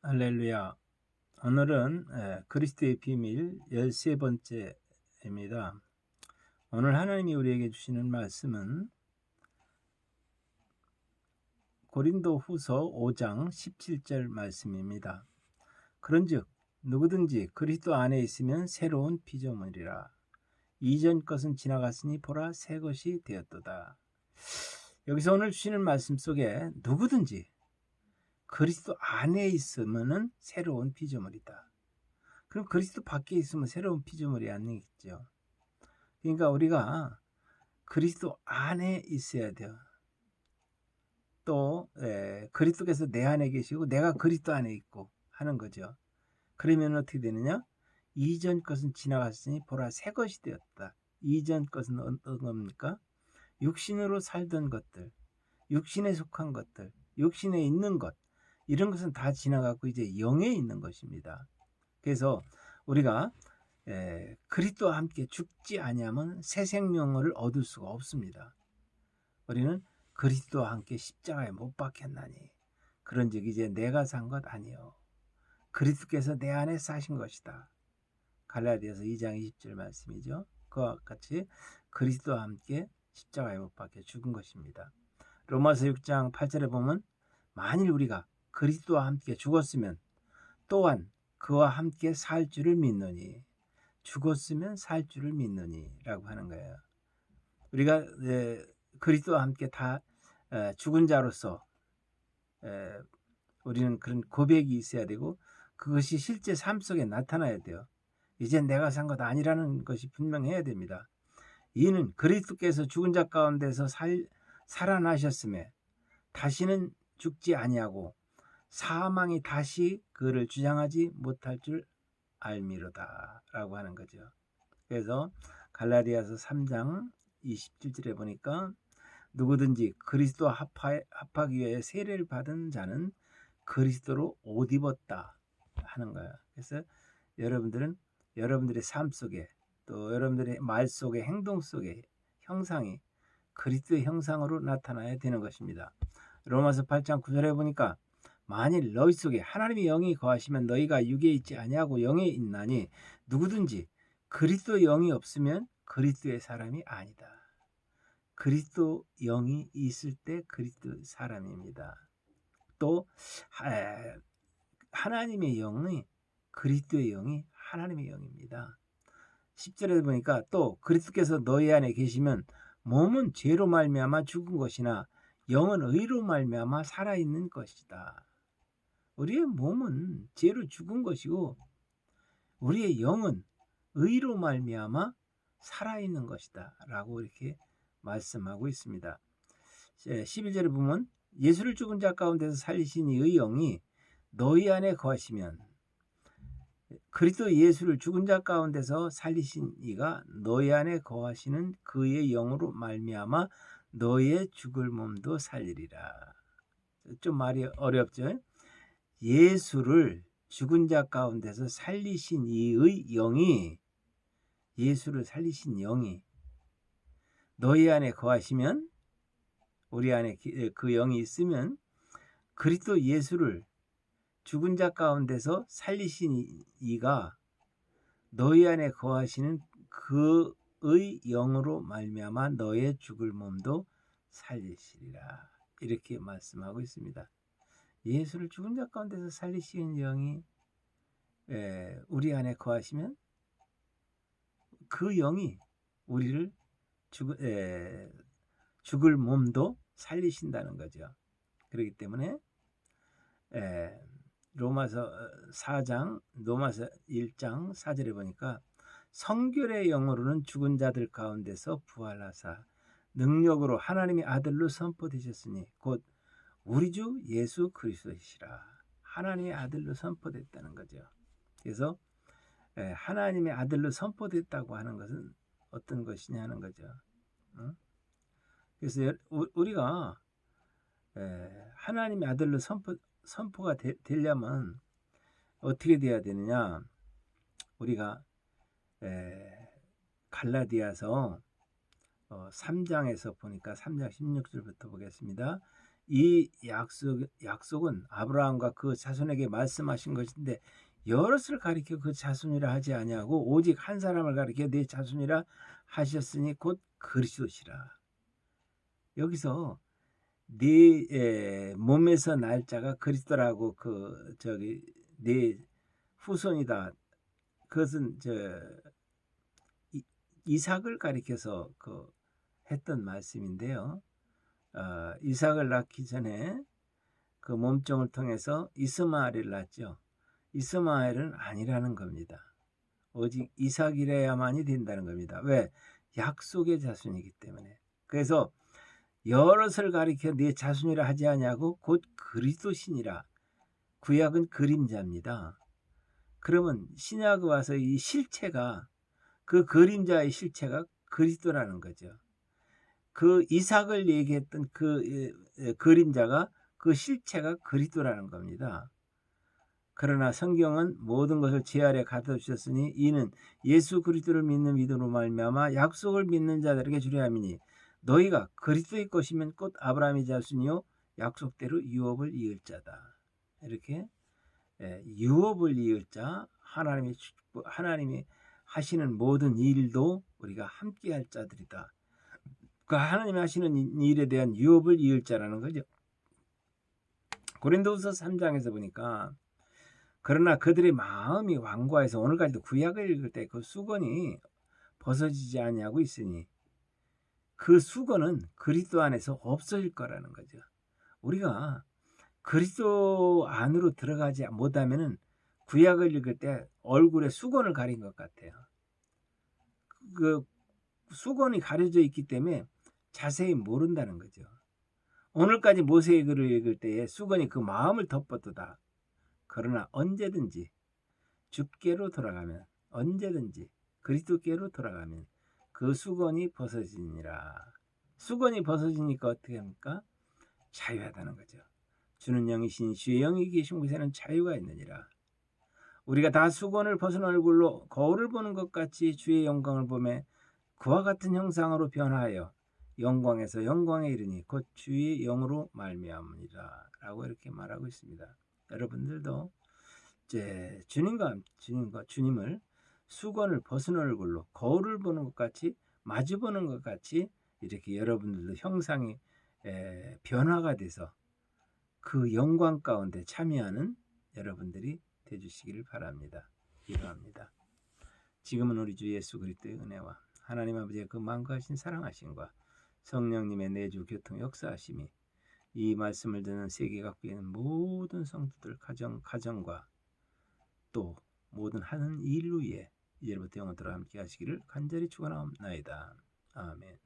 할렐루야. 오늘은 그리스도의 비밀 13번째입니다. 오늘 하나님이 우리에게 주시는 말씀은 고린도 후서 5장 17절 말씀입니다. 그런즉 누구든지 그리스도 안에 있으면 새로운 피조물이라. 이전 것은 지나갔으니 보라 새 것이 되었도다. 여기서 오늘 주시는 말씀 속에 누구든지 그리스도 안에 있으면 새로운 피조물이다. 그럼 그리스도 밖에 있으면 새로운 피조물이 아니겠죠. 그러니까 우리가 그리스도 안에 있어야 돼요. 또 그리스도께서 내 안에 계시고 내가 그리스도 안에 있고 하는 거죠. 그러면 어떻게 되느냐? 이전 것은 지나갔으니 보라 새 것이 되었다. 이전 것은 어떤 겁니까? 육신으로 살던 것들, 육신에 속한 것들, 육신에 있는 것, 이런 것은 다 지나가고 이제 영에 있는 것입니다. 그래서 우리가 그리스도와 함께 죽지 아니하면 새 생명을 얻을 수가 없습니다. 우리는 그리스도와 함께 십자가에 못 박혔나니 그런즉 이제 내가 산 것 아니요 그리스도께서 내 안에 사신 것이다. 갈라디아서 2장 20절 말씀이죠. 그와 같이 그리스도와 함께 십자가에 못 박혀 죽은 것입니다. 로마서 6장 8절에 보면 만일 우리가 그리스도와 함께 죽었으면 또한 그와 함께 살 줄을 믿노니 죽었으면 살 줄을 믿노니 라고 하는 거예요. 우리가 그리스도와 함께 다 죽은 자로서 우리는 그런 고백이 있어야 되고 그것이 실제 삶 속에 나타나야 돼요. 이제 내가 산 것 아니라는 것이 분명해야 됩니다. 이는 그리스도께서 죽은 자 가운데서 살아나셨음에 다시는 죽지 아니하고 사망이 다시 그를 주장하지 못할 줄 알미로다 라고 하는 거죠. 그래서 갈라디아서 3장 27절에 보니까 누구든지 그리스도와 합하기 위해 세례를 받은 자는 그리스도로 옷 입었다 하는 거예요. 그래서 여러분들은 여러분들의 삶 속에 또 여러분들의 말 속에 행동 속에 형상이 그리스도의 형상으로 나타나야 되는 것입니다. 로마서 8장 9절에 보니까 만일 너희 속에 하나님의 영이 거하시면 너희가 육에 있지 아니하고 영에 있나니 누구든지 그리스도 영이 없으면 그리스도의 사람이 아니다. 그리스도 영이 있을 때 그리스도 사람입니다. 또 하나님의 영이 그리스도의 영이 하나님의 영입니다. 10절에 보니까 또 그리스도께서 너희 안에 계시면 몸은 죄로 말미암아 죽은 것이나 영은 의로 말미암아 살아있는 것이다. 우리의 몸은 죄로 죽은 것이고 우리의 영은 의로 말미암아 살아있는 것이다 라고 이렇게 말씀하고 있습니다. 11절에 보면 예수를 죽은 자 가운데서 살리신 이의 영이 너희 안에 거하시면 그리스도 예수를 죽은 자 가운데서 살리신 이가 너희 안에 거하시는 그의 영으로 말미암아 너의 죽을 몸도 살리리라. 좀 말이 어렵죠? 예수를 죽은 자 가운데서 살리신 이의 영이 예수를 살리신 영이 너희 안에 거하시면 우리 안에 그 영이 있으면 그리스도 예수를 죽은 자 가운데서 살리신 이가 너희 안에 거하시는 그의 영으로 말미암아 너의 죽을 몸도 살리시리라. 이렇게 말씀하고 있습니다. 예수를 죽은 자 가운데서 살리시는 영이 우리 안에 거하시면 그 영이 우리를 죽을 몸도 살리신다는 거죠. 그렇기 때문에 로마서 4장, 로마서 1장 4절에 보니까 성결의 영으로는 죽은 자들 가운데서 부활하사 능력으로 하나님의 아들로 선포되셨으니 곧 우리 주 예수 그리스도시라. 하나님의 아들로 선포됐다는 거죠. 그래서 하나님의 아들로 선포됐다고 하는 것은 어떤 것이냐 하는 거죠. 그래서 우리가 하나님의 아들로 선포가 되려면 어떻게 돼야 되느냐? 우리가 갈라디아서 3장에서 보니까 3장 16절부터 보겠습니다. 이 약속은 아브라함과 그 자손에게 말씀하신 것인데 여럿을 가리켜 그 자손이라 하지 아니하고 오직 한 사람을 가리켜 네 자손이라 하셨으니 곧 그리스도시라. 여기서 네 몸에서 날 자가 그리스도라고 네 후손이다. 그것은 이삭을 가리켜서 했던 말씀인데요. 이삭을 낳기 전에 그 몸종을 통해서 이스마엘을 낳죠. 이스마엘은 아니라는 겁니다. 오직 이삭이래야만이 된다는 겁니다. 왜? 약속의 자손이기 때문에. 그래서 여럿을 가리켜 네 자손이라 하지 아니하고 곧 그리스도시니라. 구약은 그림자입니다. 그러면 신약에 와서 이 실체가 그 그림자의 실체가 그리스도라는 거죠. 그 이삭을 얘기했던 그 그림자가 그 실체가 그리스도라는 겁니다. 그러나 성경은 모든 것을 제 아래 갖다 주셨으니 이는 예수 그리스도를 믿는 믿음으로 말미암아 약속을 믿는 자들에게 주려 함이니 너희가 그리스도의 것이면 곧 아브라함의 자손이요 약속대로 유업을 이을 자다. 이렇게 유업을 이을 자, 하나님이 하시는 모든 일도 우리가 함께할 자들이다. 그 하나님이 하시는 일에 대한 유업을 이을 자라는 거죠. 고린도후서 3장에서 보니까 그러나 그들의 마음이 완고해서 오늘까지도 구약을 읽을 때 그 수건이 벗어지지 아니하고 있으니 그 수건은 그리스도 안에서 없어질 거라는 거죠. 우리가 그리스도 안으로 들어가지 못하면은 구약을 읽을 때 얼굴에 수건을 가린 것 같아요. 그 수건이 가려져 있기 때문에 자세히 모른다는 거죠. 오늘까지 모세의 글을 읽을 때에 수건이 그 마음을 덮었도다. 그러나 언제든지 주께로 돌아가면 언제든지 그리스도께로 돌아가면 그 수건이 벗어지니라. 수건이 벗어지니까 어떻게 합니까? 자유하다는 거죠. 주는 영이신 주의 영이 계신 곳에는 자유가 있느니라. 우리가 다 수건을 벗은 얼굴로 거울을 보는 것 같이 주의 영광을 보며 그와 같은 형상으로 변화하여 영광에서 영광에 이르니 곧 주의 영으로 말미암으니라 라고 이렇게 말하고 있습니다. 여러분들도 이제 주님을 수건을 벗은 얼굴로 거울을 보는 것 같이 마주 보는 것 같이 이렇게 여러분들도 형상이 변화가 돼서 그 영광 가운데 참여하는 여러분들이 되주시기를 바랍니다. 기도합니다. 지금은 우리 주 예수 그리스도의 은혜와 하나님 아버지의 그 만거하신 사랑하심과 성령님의 내주 교통 역사하심이 이 말씀을 듣는 세계 각국에 있는 모든 성도들 가정과 또 모든 하는 일 위에 이제부터 영원토록 함께 하시기를 간절히 축원하옵나이다. 아멘.